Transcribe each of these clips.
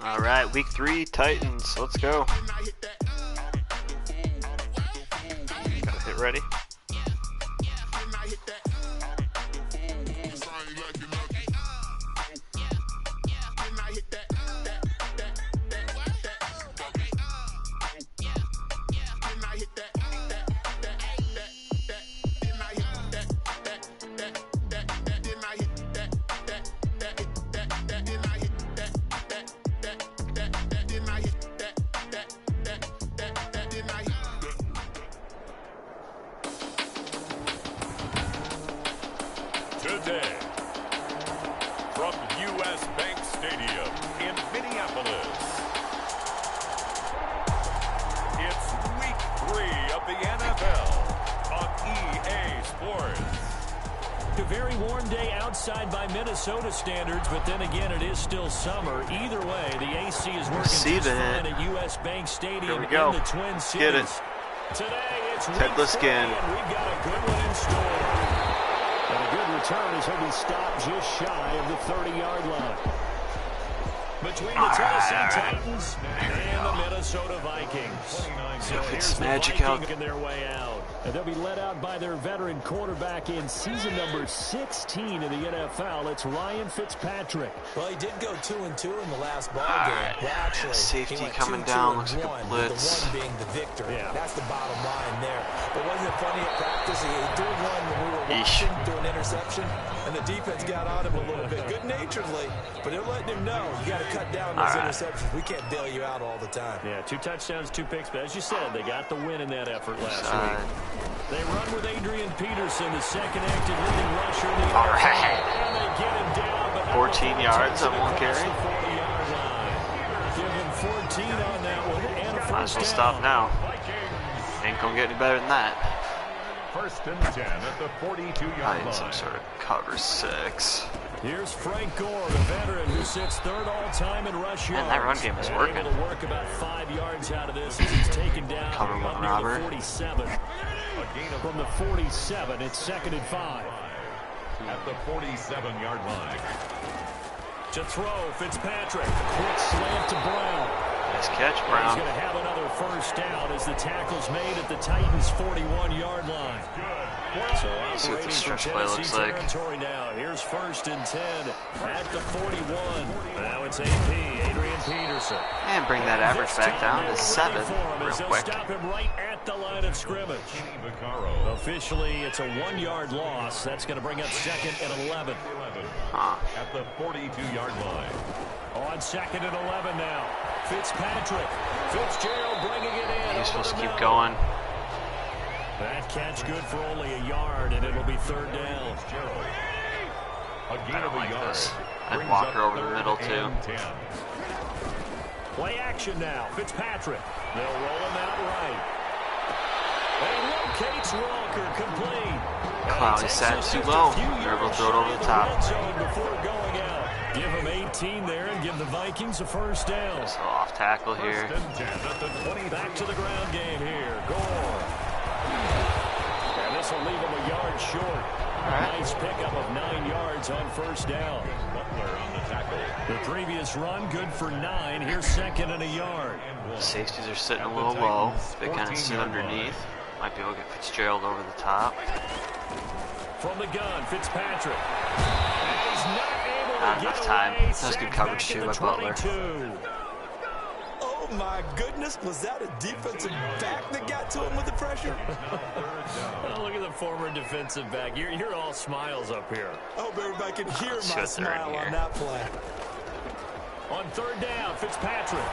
All right, week 3 Titans. Let's go. Gotta hit ready. Today, from U.S. Bank Stadium in Minneapolis, it's week 3 of the NFL on EA Sports. A very warm day outside by Minnesota standards, but then again, it is still summer. Either way, the AC is working just fine at U.S. Bank Stadium in the Twin Cities. Get it. Today, it's Headless week 3, skin. and we've got a good one in store. And a good return as he'll be stopped just shy of the 30-yard line. Between the Tennessee Titans and the Minnesota Vikings. So here's the Vikings making their way out. And they'll be led out by their veteran quarterback in season number 16 in the NFL. It's Ryan Fitzpatrick. Well, he did go 2-2 in the last ball game. Well, actually, safety coming down. Looks like a blitz. The one being the victor. Yeah. That's the bottom line there. But wasn't it funny at practice? He threw one when we were watching, threw an interception, and the defense got on him a little bit, good-naturedly. But they're letting him know, you got to cut down those interceptions. We can't bail you out all the time. Yeah, 2 touchdowns, 2 picks. But as you said, they got the win in that effort last week. They run with Adrian Peterson, the second active leading rusher in the NFL. And they get him down. But 14 yards on one carry. Give him 14 on that one. And a Might as first well down. stop now. Ain't gonna get any better than that. First and 10 at the 42-yard line. Some sort of cover 6. Here's Frank Gore, the veteran who sits third all-time in rush yards. Man, that run game is working. Able to work about 5 yards out of this as he's taken down Cover one, up near Robert. the 47. From the 47, it's 2nd and 5. At the 47-yard line. To throw, Fitzpatrick. Quick slant to Brown. Nice catch, He's Brown. going to have another first down as the tackle's made at the Titans' 41-yard line. So See what the operating for stretch play Tennessee looks like. territory now. Here's 1st and 10 at the 41. Now it's AP, Adrian Peterson. And bring that average back down to 7 real quick. Stop him right at the line of scrimmage. Officially, it's a 1-yard loss. That's going to bring up 2nd and 11. At the 42-yard line. On 2nd and 11 now. Fitzpatrick. Fitzgerald bringing it in. He's supposed to keep going. That catch good for only a yard, and it'll be 3rd down. I don't like this. I'd Walker over the middle, too. Play action now. Fitzpatrick. They'll roll him out right. And he locates Walker complete. Clowney sat too low. They're able to throw it over the top. Before going out. Give him 18 there and give the Vikings a first down. So off tackle here. Back to the ground game here. Gore. And this will leave him a yard short. Nice pickup of 9 yards on first down. Butler on the tackle. The previous run good for 9. Here's 2nd and a yard. Safeties are sitting a little low. They kind of sit underneath. Might be able to get Fitzgerald over the top. From the gun, Fitzpatrick. And he's not able to Not get enough time. away. That was good coverage too by Butler. Oh, my goodness. Was that a defensive back that got to him with the pressure? Oh, look at the former defensive back. You're all smiles up here. I hope everybody can hear Let's my sit there in smile here. on that play. On 3rd down, Fitzpatrick.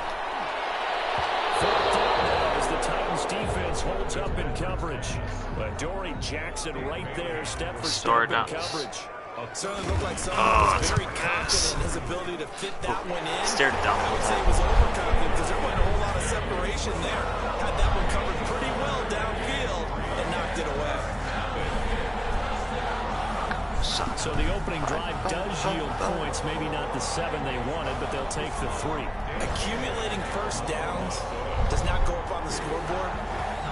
4th down now as the Titans defense holds up in coverage. But Dory Jackson right there, step for step in coverage. Certainly looked like someone was very confident in his ability to fit that one in. Stared it down. I would say he was overconfident because there wasn't a whole lot of separation there. Had that one covered pretty well downfield and knocked it away. So the opening drive does yield points, maybe not the 7 they wanted, but they'll take the 3. Accumulating first downs does not go up on the scoreboard,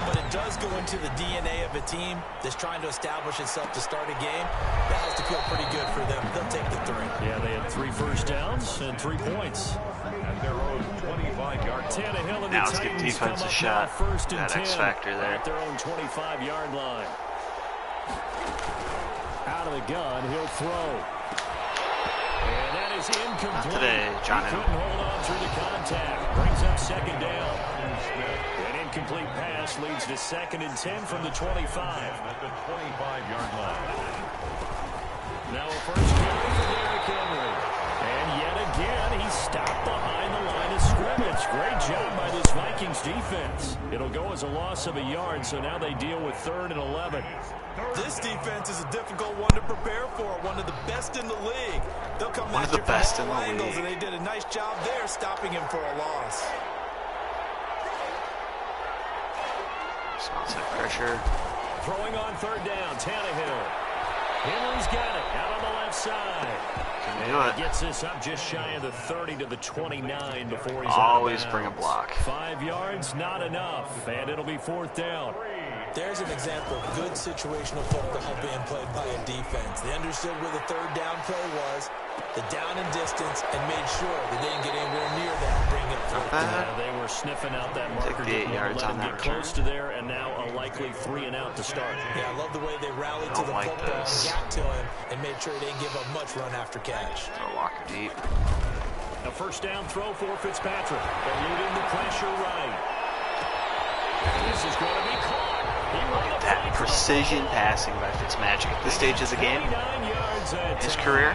but it does go into the DNA of a team that's trying to establish itself to start a game. That has to feel pretty good for them. They'll take the 3. Yeah, they had 3 first downs and 3 points. At their own 25-yard line. Tannehill and Now the let's give Titans defense come a up shot. now, first and That 10 X factor there. at their own 25-yard line. Out of the gun, he'll throw. And that is incomplete. Not today, Johnny. He couldn't hold on through the contact. Brings up second down. An incomplete pass leads to second and 10 from the 25. At the 25-yard line. Now a first carry for Derrick Henry. And yet again, he's stopped behind the line of scrimmage. Great job by this Vikings defense. It'll go as a loss of a yard, so now they deal with 3rd and 11. This defense is a difficult one to prepare for. One of the best in the league. They'll come One of at the you from best in all the angles, league. and they did a nice job there stopping him for a loss. Responsive pressure. Throwing on 3rd down, Tannehill. Henry's got it out on the left side. Can do it. Gets this up just shy of the 30 to the 29 before he's Always out of bring a bounds. block. 5 yards, not enough, and it'll be 4th down. There's an example of good situational football being played by a defense. They understood where the 3rd down play was, the down and distance, and made sure they didn't get anywhere near that, bring it 4th down. They were sniffing out that marker, the 8 didn't yards let on him that get return. close to there, and now a likely 3 and out to start. Yeah, I love the way they rallied to Don't the like football, this. got to him, and made sure they didn't give up much run after catch. Throw Walker deep. A first down throw for Fitzpatrick, eluding the pressure right. This is going to be caught. That precision passing by Fitzmagic at this stage of the game. 29 yards at His career.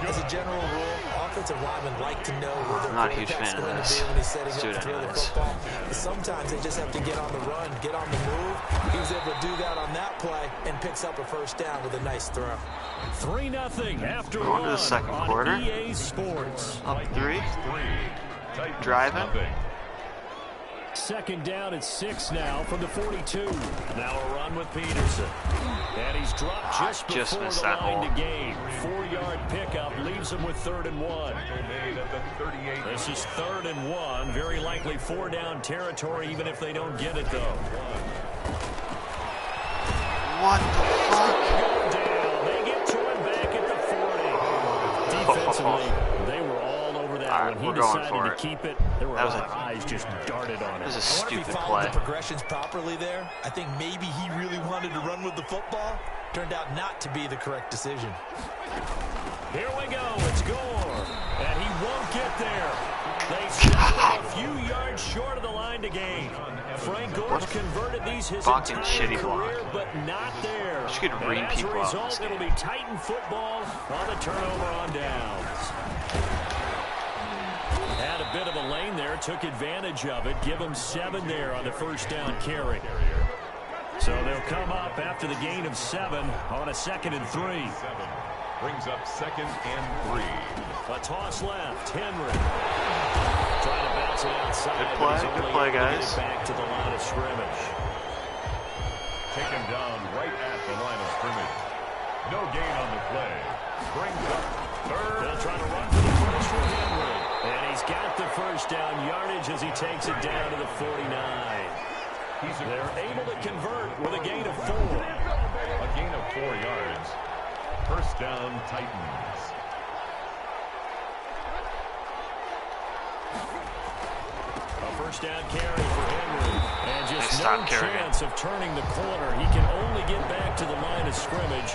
As a general rule, offensive linemen like to know where their I'm not a huge quarterback's fan of going to this. be when he's setting Let's up do to it throw the anyways. football. But sometimes they just have to get on the run, get on the move. He was able to do that on that play and picks up a first down with a nice throw. 3-0 after Going to the one second on quarter. EA Sports. Up 3. Titans Driving. nothing. Second down at 6 now from the 42. Now a run with Peterson. And he's dropped just just before missed the that line hole. to gain. 4-yard pickup leaves him with 3rd and 1. Made at the 38. This is 3rd and 1. Very likely 4-down territory, even if they don't get it, though. What the fuck? Down. They get to him back at the 40. Defensively, they were all over that. All right, when he we're going decided for to it. keep it, there were That was eyes just darted on That it. was a I wonder if he stupid followed play. the progressions properly there. I think maybe he really wanted to run with the football. Turned out not to be the correct decision. Here we go. It's Gore. And he won't get there. They stop a few yards short of the line to gain. Frank Gore's converted these his fucking entire shitty career, block. but not there. Wish you could And ream as a people out in result, this it'll game. be Titan football on the turnover on downs. Had a bit of a lane there, took advantage of it. Give him 7 there on the first down carry. So they'll come up after the gain of 7 on a 2nd and 3. Brings up 2nd and 3. A toss left. Henry trying to bounce it outside. Good but he's play, good only play, able to get guys. it back to the line of scrimmage. Taken down right at the line of scrimmage. No gain on the play. Brings up 3rd. They'll try to run for the first with Henry. And he's got the first down yardage as he takes it down to the 49. They're able to convert with a gain of 4. A gain of 4 yards. First down, Titans. A first down carry for Henry. And just Nice no stop, Kerrigan. chance of turning the corner. He can only get back to the line of scrimmage.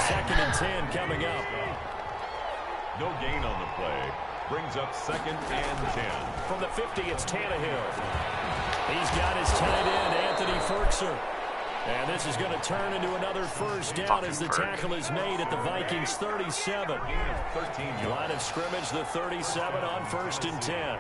2nd and 10 coming up. No gain on the play. Brings up 2nd and 10. From the 50, it's Tannehill. He's got his tight end, Anthony Ferkser. And this is going to turn into another first down as the tackle is made at the Vikings 37. 13 Line of scrimmage, the 37 on 1st and 10.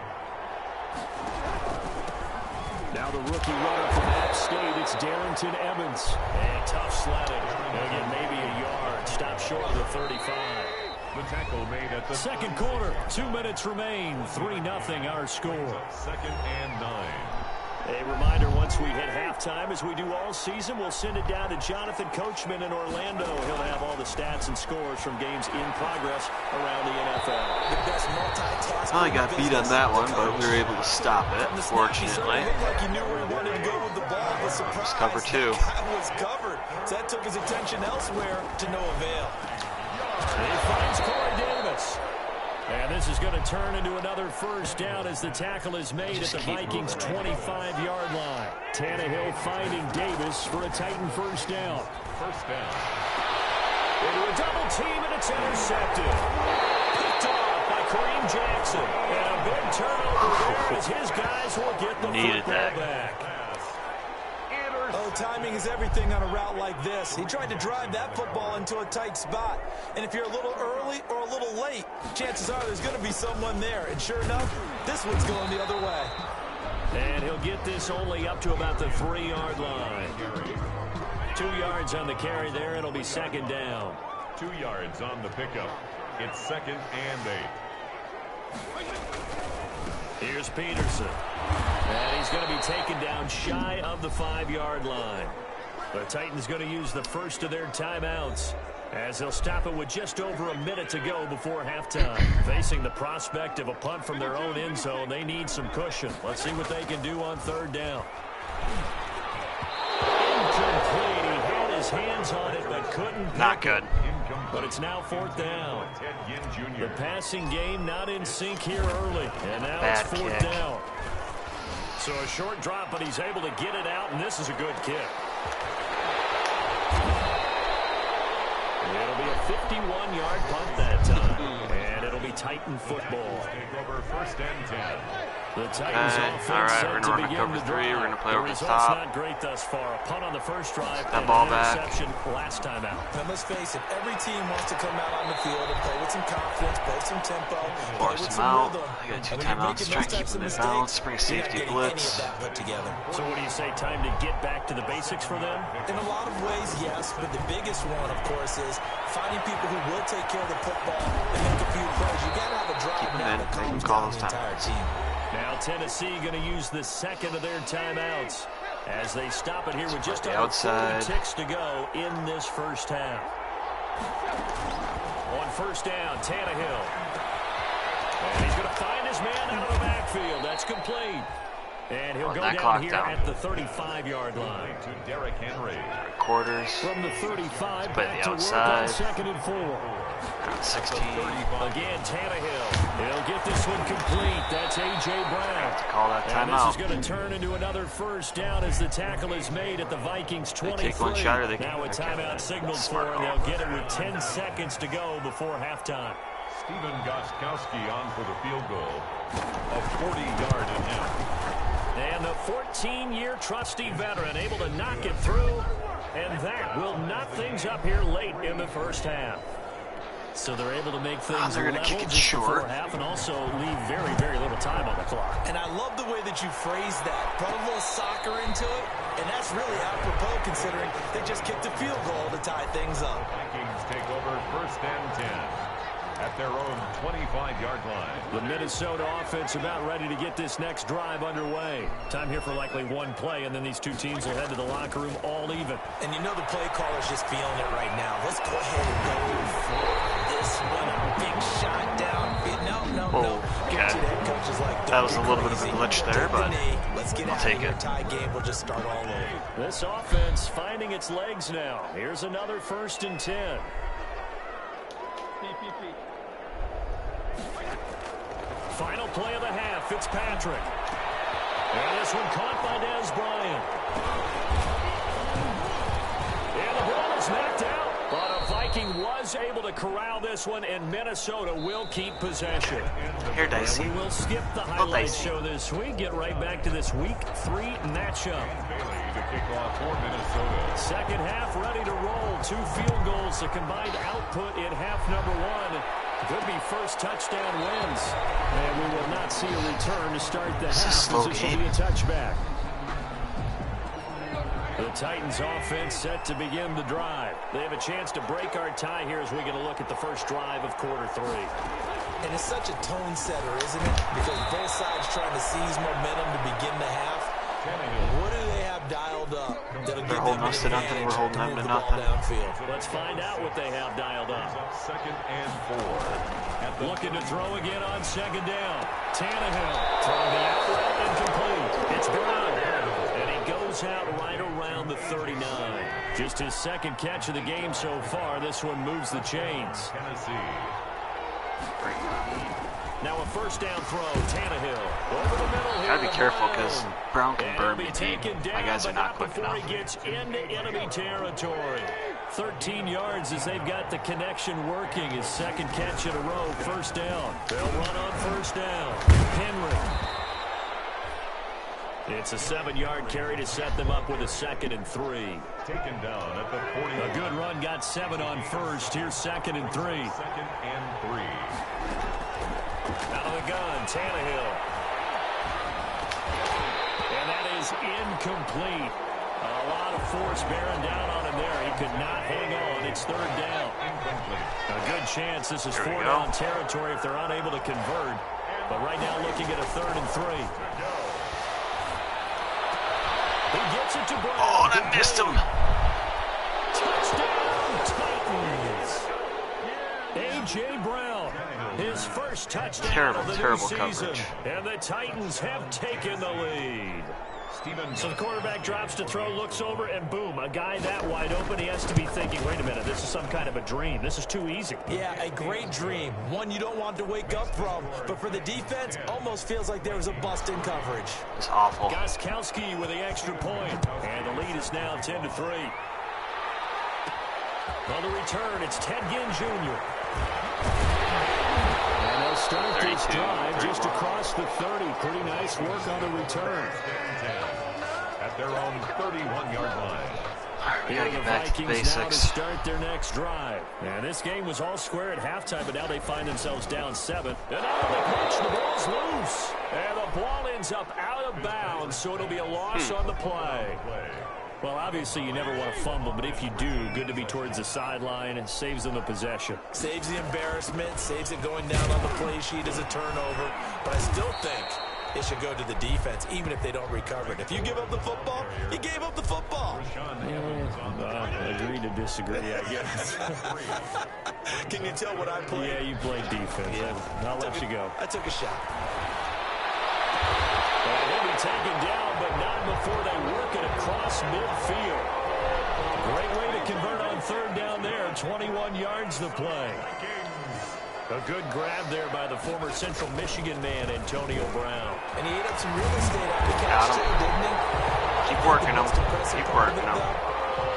Now the rookie runner from App State, it's Darrington Evans. And tough sledding. They'll get maybe a yard. Stop short of the 35. The tackle made at the Second quarter, 2 minutes remain. 3-0 our score. 2nd and 9. A reminder, once we hit halftime, as we do all season, we'll send it down to Jonathan Coachman in Orlando. He'll have all the stats and scores from games in progress around the NFL. The best multitasker. Well, he got beat on that one, but we were able to stop it, fortunately. Like he knew where he wanted to go with the ball. The surprise. Cover 2. That was covered. So that took his attention elsewhere to no avail. He finds Corey this is going to turn into another first down as the tackle is made at the Vikings' 25-yard line. Tannehill finding Davis for a Titan first down. First down. Into a double team, and it's intercepted. Picked off by Kareem Jackson. And a big turnover there as his guys will get the football back. Oh, timing is everything on a route like this. He tried to drive that football into a tight spot. And if you're a little early or a little late, chances are there's going to be someone there. And sure enough, this one's going the other way. And he'll get this only up to about the 3-yard line. 2 yards on the carry there. It'll be second down. 2 yards on the pickup. It's 2nd and 8. Here's Peterson. And he's going to be taken down shy of the 5-yard line. The Titans going to use the first of their timeouts as they'll stop it with just over a minute to go before halftime. Facing the prospect of a punt from their own end zone, they need some cushion. Let's see what they can do on 3rd down. Incomplete. He had his hands on it but couldn't. Not good. But it's now 4th down. The passing game not in sync here early. And now Bad it's 4th kick. down. So a short drop, but he's able to get it out, and this is a good kick. It'll be a 51-yard punt that time. And it'll be Titan football. Take over 1st and 10. The Titans offense all right, set we're to gonna run a begin cover the 3. We're drive. gonna play The over the result's top. not great thus far. A punt on the first drive That and ball an back. interception last time out. And let's face it, every team wants to come out on the field and play with some confidence, play with some tempo, play Force with them some out. rhythm. I got 2 And when you're timeouts. making Try those to keep types of them in mistakes, balance. Bring a you're safety not getting blitz. any of that put together. So what do you say, time to get back to the basics for them? In a lot of ways, yes, but the biggest one, of course, is finding people who will take care of the football and make a few plays. You got to have a drive Keep them now in. that They can calms call down those the entire timeouts. team. Now Tennessee going to use the second of their timeouts as they stop it here with just the under outside. 40 ticks to go in this first half. On first down, Tannehill. And he's going to find his man out of the backfield. That's complete. And he'll go down here at the 35-yard line. To Derrick Henry. Quarters. From the 35 Play back the to work outside. on 2nd and 4. 16. Again, Tannehill. He'll get this one complete. That's A.J. Brown. To call that And this timeout. is going to turn into another first down as the tackle is made at the Vikings' 23. take one shot or they Now a can- timeout signaled for, Smart and call. they'll get it with 10 seconds to go before halftime. Stephen Gostkowski on for the field goal. A 40-yard attempt. And the 14-year trusty veteran able to knock it through, and that will knot things up here late in the first half. So they're able to make things they're gonna level kick it just short. before half and also leave very, very little time on the clock. And I love the way that you phrased that. Put a little soccer into it, and that's really apropos considering they just kicked a field goal to tie things up. Vikings take over 1st and 10 at their own 25-yard line. The Minnesota offense about ready to get this next drive underway. Time here for likely one play, and then these two teams will head to the locker room all even. And you know the play caller's just feeling it right now. Let's go ahead and go for this one. A big shot down. No. Get to that coach is like, That was a little bit of a glitch there, Take but the knee. Let's get I'll out take of here. it. Tie game. We'll just start all over. This offense finding its legs now. Here's another 1st and 10. Final play of the half, Fitzpatrick. And this one caught by Dez Bryant. And the ball is knocked out. But a Viking was able to corral this one, and Minnesota will keep possession. Here, Dicey. And we will skip the highlights show this week. Get right back to this week 3 matchup. Bailey to kick off for Minnesota. Second half ready to roll. 2 field goals, the combined output in half number 1. Could be first touchdown wins. And we will not see a return to start the half as this will be a touchback. The Titans offense set to begin the drive. They have a chance to break our tie here as we get a look at the first drive of quarter 3. And it's such a tone setter, isn't it? Because both sides trying to seize momentum to begin the half. What do they have dialed up that'll They're give holding them us an to nothing. We're advantage holding to them move to the ball nothing. downfield? Let's find out what they have dialed up. 2nd and 4. Looking to throw again on 2nd down. Tannehill throwing the outlet incomplete. It's Brown. And he goes out right around the 39. Just his 2nd catch of the game so far. This one moves the chains. Tennessee. Now a first down throw, Tannehill. Over the middle here. Gotta be careful because Brown can burn be me deep. My guys are not quick before enough. he gets into enemy territory. 13 yards as they've got the connection working. His second catch in a row, first down. They'll run on first down. Henry. It's a 7-yard carry to set them up with a 2nd and 3. Taken down at the 40. A good run, got 7 on first. Here's 2nd and 3. 2nd and 3. Out of the gun, Tannehill. And that is incomplete. A lot of force bearing down on him there. He could not hang on. It's 3rd down. A good chance this is 4th down territory if they're unable to convert. But right now looking at a 3rd and 3. He gets it to Brown. Oh, and I missed him. Touchdown, Titans. A.J. Brown, his first touchdown Terrible, of the terrible new season. coverage. And the Titans have taken the lead. So the quarterback drops to throw, looks over, and boom, a guy that wide open, he has to be thinking, wait a minute, this is some kind of a dream. This is too easy. Yeah, a great dream. One you don't want to wake up from. But for the defense, almost feels like there was a bust in coverage. It's awful. Gostkowski with the extra point. And the lead is now 10-3. On the return, it's Ted Ginn Jr. And they'll start this drive just across the 30. Pretty nice work on the return. At their own 31-yard line. We gotta get the back to Vikings now to basics. start their next drive. And this game was all square at halftime, but now they find themselves down 7. And now the pitch, the ball's loose. And the ball ends up out of bounds, so it'll be a loss on the play. Well, obviously you never want to fumble, but if you do, good to be towards the sideline. It saves them the possession. Saves the embarrassment, saves it going down on the play sheet as a turnover. But I still think it should go to the defense, even if they don't recover it. If you give up the football, you gave up the football. Agree to disagree, I guess. Can you tell what I played? Yeah, you played defense. Yeah. I'll let you go. I took a shot. He'll be taken down, but not before they work it across midfield. Great way to convert on 3rd down there. 21 yards the play. A good grab there by the former Central Michigan man, Antonio Brown. And he ate up some real estate after catch, too, didn't he? Keep working him. Keep working him.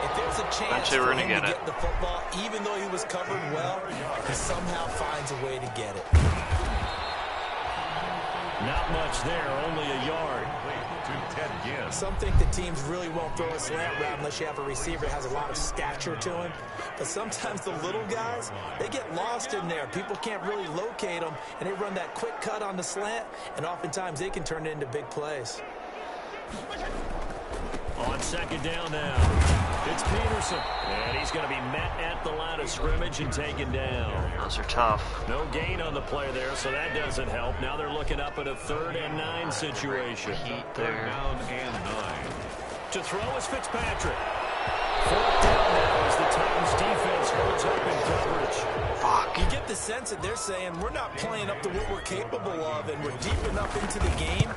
If there's a chance Eventually we're for gonna him to get get the football, even though he was covered well, he somehow finds a way to get it. Not much there, only a yard. To Ted Ginn. Some think the teams really won't throw a slant route unless you have a receiver that has a lot of stature to him. But sometimes the little guys, they get lost in there. People can't really locate them, and they run that quick cut on the slant, and oftentimes they can turn it into big plays. On 2nd down now, it's Peterson. And he's going to be met at the line of scrimmage and taken down. Those are tough. No gain on the play there, so that doesn't help. Now they're looking up at a 3rd and 9 situation. Heat there. Down and 9. To throw is Fitzpatrick. 4th down now as the Titans defense holds up in coverage. Fuck. You get the sense that they're saying we're not playing up to what we're capable of, and we're deep enough into the game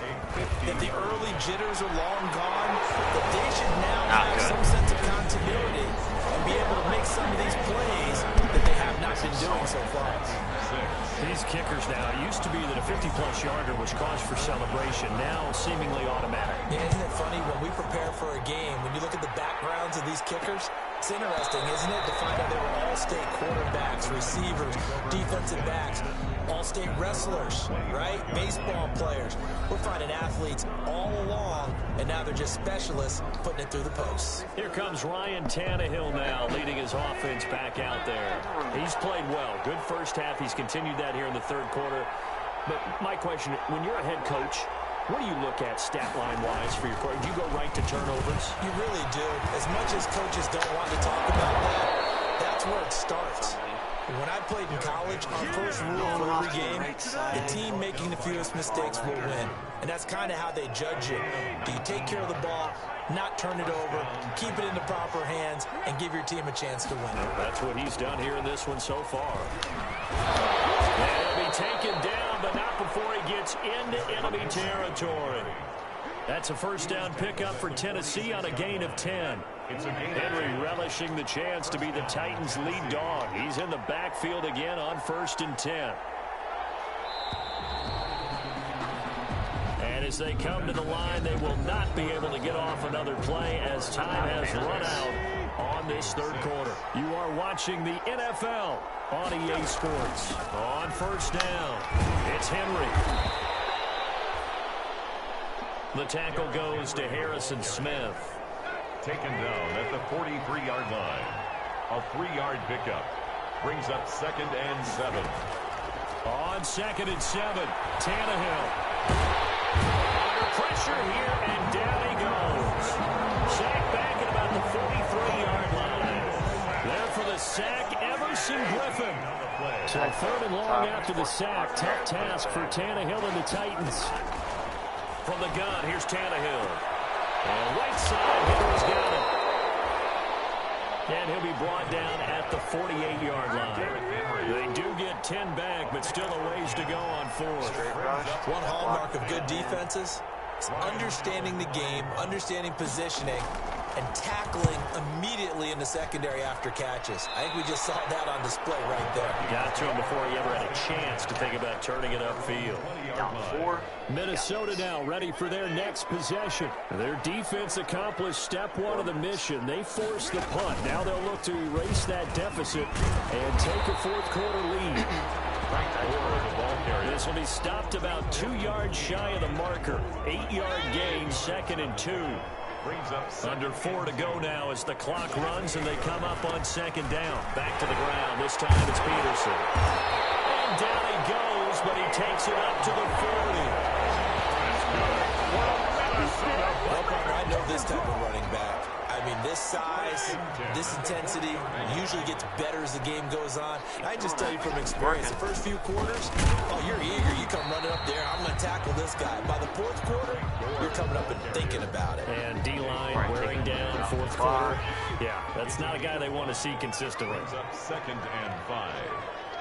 that the early jitters are long gone, that they should now have some sense of continuity and be able to make some of these plays that they have not been doing so far. These kickers now, it used to be that a 50-plus yarder was cause for celebration, now seemingly automatic. Yeah, isn't it funny when we prepare for a game, when you look at the backgrounds of these kickers, it's interesting, isn't it, to find out they were all-state quarterbacks, receivers, defensive backs, all-state wrestlers, right? Baseball players. We're finding athletes all along, and now they're just specialists putting it through the posts. Here comes Ryan Tannehill now, leading his offense back out there. He's played well. Good first half. He's continued that here in the 3rd quarter. But my question, when you're a head coach, what do you look at stat line-wise for your quarterback? Do you go right to turnovers? You really do. As much as coaches don't want to talk about that, that's where it starts. When I played in college, our first rule for every game, the team making the fewest mistakes will win. And that's kind of how they judge you. Do you take care of the ball, not turn it over, keep it in the proper hands, and give your team a chance to win? That's what he's done here in this one so far. And he'll be taken down, but not before he gets into enemy territory. That's a 1st down pickup for Tennessee on a gain of 10. Henry relishing the chance to be the Titans' lead dog. He's in the backfield again on 1st and 10. And as they come to the line, they will not be able to get off another play as time has run out on this 3rd quarter. You are watching the NFL on EA Sports. On 1st down, it's Henry. The tackle goes to Harrison Smith. Taken down at the 43-yard line. A 3-yard pickup. Brings up 2nd and 7. On 2nd and 7, Tannehill. Under pressure here, and down he goes. Sack back at about the 43-yard line. There for the sack, Everson Griffin. So 3rd and long after the sack. Tough task for Tannehill and the Titans. From the gun, here's Tannehill. And right side, Henry's got it. And he'll be brought down at the 48-yard line. They do get 10 back, but still a ways to go on 4th. One hallmark of good defenses is understanding the game, understanding positioning, and tackling immediately in the secondary after catches. I think we just saw that on display right there. Got to him before he ever had a chance to think about turning it upfield. Down 4. Minnesota now ready for their next possession. Their defense accomplished step 1 of the mission. They forced the punt. Now they'll look to erase that deficit and take a 4th quarter lead. This will be stopped about 2 yards shy of the marker. 8-yard gain, 2nd and 2. Under 4 to go now as the clock runs and they come up on 2nd down. Back to the ground. This time it's Peterson. And down he goes, but he takes it up to the 40. Well, partner, I know this type of running back. I mean, this size, this intensity usually gets better as the game goes on. I just tell you from experience, the first few quarters, oh, you're eager. You come running up there. I'm going to tackle this guy. By the 4th quarter, you're coming up and thinking about it. And D-line wearing down 4th quarter. Yeah, that's not a guy they want to see consistently. Up 2nd and 5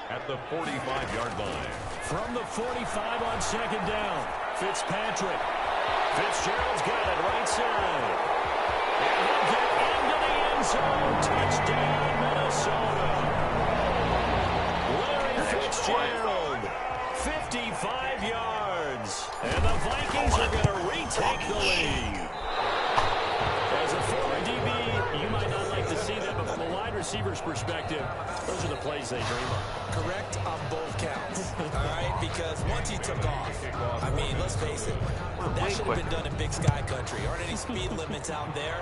at the 45-yard line. From the 45 on 2nd down, Fitzpatrick. Fitzgerald's got it right side. And he'll get into the end zone. Touchdown, Minnesota. Larry Fitzgerald, 55 yards. And the Vikings are going to retake the lead. As a former DB, you might not like to see that, but from a wide receiver's perspective, those are the plays they dream of. Correct on both counts, all right? Because once he took off, I mean, let's face it, that should have been done in Big Sky Country. Aren't any speed limits out there?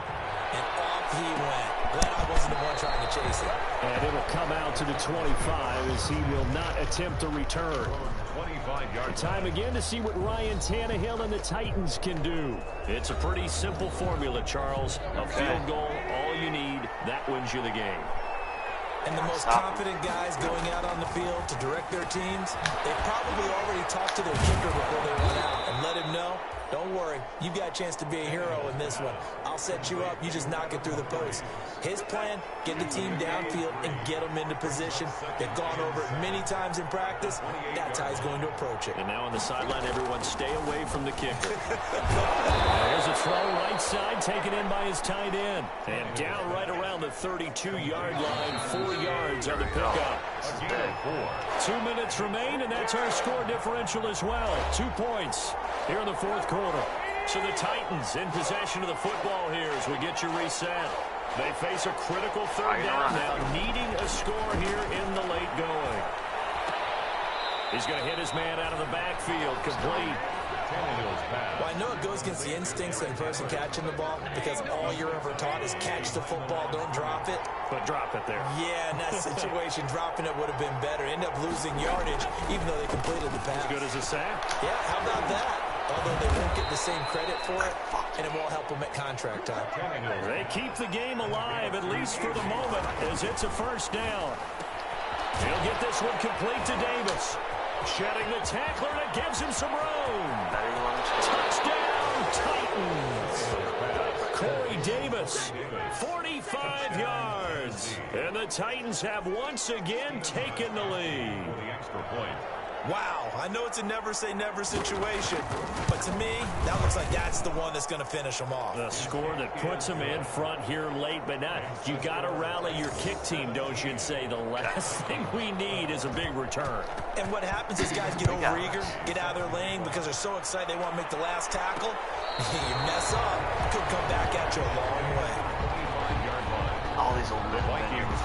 And off he went. Glad I wasn't the one trying to chase it. And it'll come out to the 25 as he will not attempt a return. 25-yard time again to see what Ryan Tannehill and the Titans can do. It's a pretty simple formula, Charles. A field goal, all you need, that wins you the game. And the most confident guys going out on the field to direct their teams, they probably already talked to their kicker before they went out and let him know, don't worry, you got a chance to be a hero in this one. I'll set you up, you just knock it through the post. His plan, get the team downfield and get them into position. They've gone over it many times in practice. That's how he's going to approach it. And now on the sideline, everyone stay away from the kicker. There's a throw right side taken in by his tight end. And down right around the 32-yard line, 4 yards on the pickup. 2 minutes remain, and that's our score differential as well. 2 points here in the 4th quarter. So the Titans in possession of the football here as we get you reset. They face a critical 3rd down now, needing a score here in the late going. He's going to hit his man out of the backfield, complete. Well, I know it goes against the instincts of the person catching the ball because all you're ever taught is catch the football, don't drop it. But drop it there. Yeah, in that situation, dropping it would have been better. End up losing yardage, even though they completed the pass. As good as a sack? Yeah, how about that? Although they won't get the same credit for it, and it won't help them at contract time. They keep the game alive, at least for the moment, as it's a 1st down. He'll get this one complete to Davis. Shedding the tackler, and it gives him some room. Touchdown, Titans. Corey Davis, 45 yards. And the Titans have once again taken the lead. Wow, I know it's a never say never situation, but to me, that looks like that's the one that's going to finish them off. The score that puts them in front here late, but now you got to rally your kick team, don't you, and say the last thing we need is a big return. And what happens is guys get overeager, get out of their lane because they're so excited they want to make the last tackle. You mess up, it could come back at you a long way. All these old men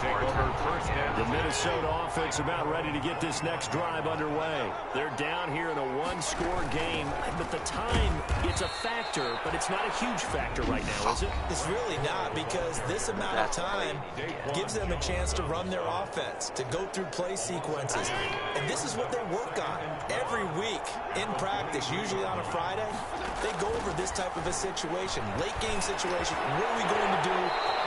take over first down. The Minnesota offense about ready to get this next drive underway. They're down here in a one-score game, but the time, it's a factor, but it's not a huge factor right now, is it? It's really not, because this amount of time gives them a chance to run their offense, to go through play sequences. And this is what they work on every week in practice, usually on a Friday. They go over this type of a situation, late game situation. What are we going to do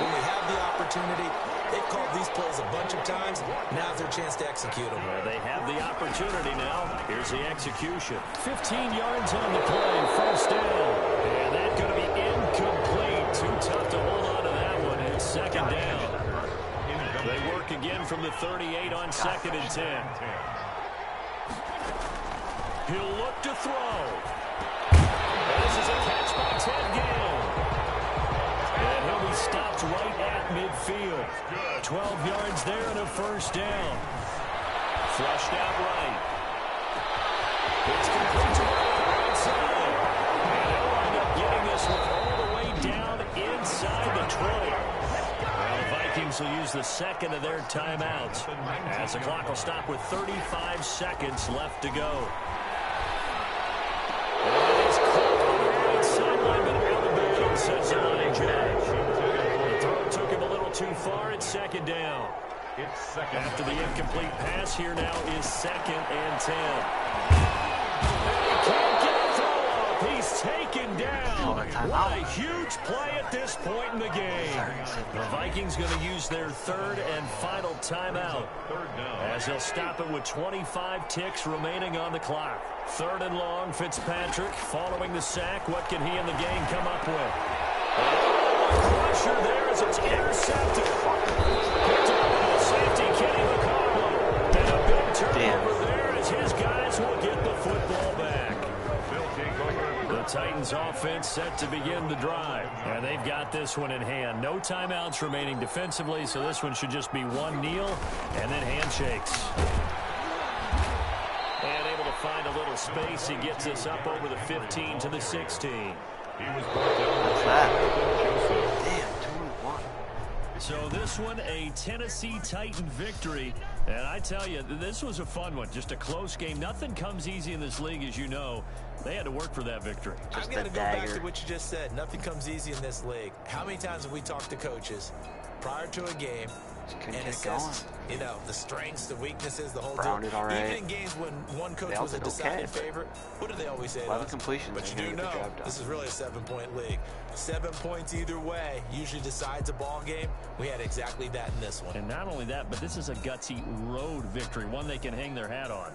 when we have the opportunity? They've called these plays a bunch of times. Now's their chance to execute them. Well, they have the opportunity now. Here's the execution. 15 yards on the play, first down. And that's going to be incomplete. Too tough to hold on to that one. It's second down. They work again from the 38 on 2nd and 10. He'll look to throw. This is a catch by Ted Ginn. And he'll be stopped right at midfield. 12 yards there and a first down. Flushed out right. It's complete to the right side. And they'll wind up getting this one all the way down inside the 20. Well, the Vikings will use the second of their timeouts as the clock will stop with 35 seconds left to go. Says the line judge. The throw took him a little too far. It's second down. After the incomplete pass, here now is 2nd and 10. He can't get a throw up. He's taken down. What a huge play at this point in the game. The Vikings going to use their 3rd and final timeout as they'll stop it with 25 ticks remaining on the clock. 3rd and long, Fitzpatrick following the sack. What can he and the gang come up with? Pressure there as it's intercepted. Picked up by the safety, Kenny McConnell. And a big turnover there as his guys will get the football back. The Titans offense set to begin the drive. And they've got this one in hand. No timeouts remaining defensively, so this one should just be one kneel and then handshakes. And able to find a little space. He gets us up over the 15 to the 16. What's that? Damn, 2-1. So this one, a Tennessee Titan victory. And I tell you, this was a fun one. Just a close game. Nothing comes easy in this league, as you know. They had to work for that victory. I'm going to go back to what you just said. Nothing comes easy in this league. How many times have we talked to coaches prior to a game and assessed, you know, the strengths, the weaknesses, the whole deal? Even in games when one coach was a decided favorite, what do they always say to us? But you do know this is really a 7-point league. 7 points either way usually decides a ball game. We had exactly that in this one. And not only that, but this is a gutsy road victory, one they can hang their hat on.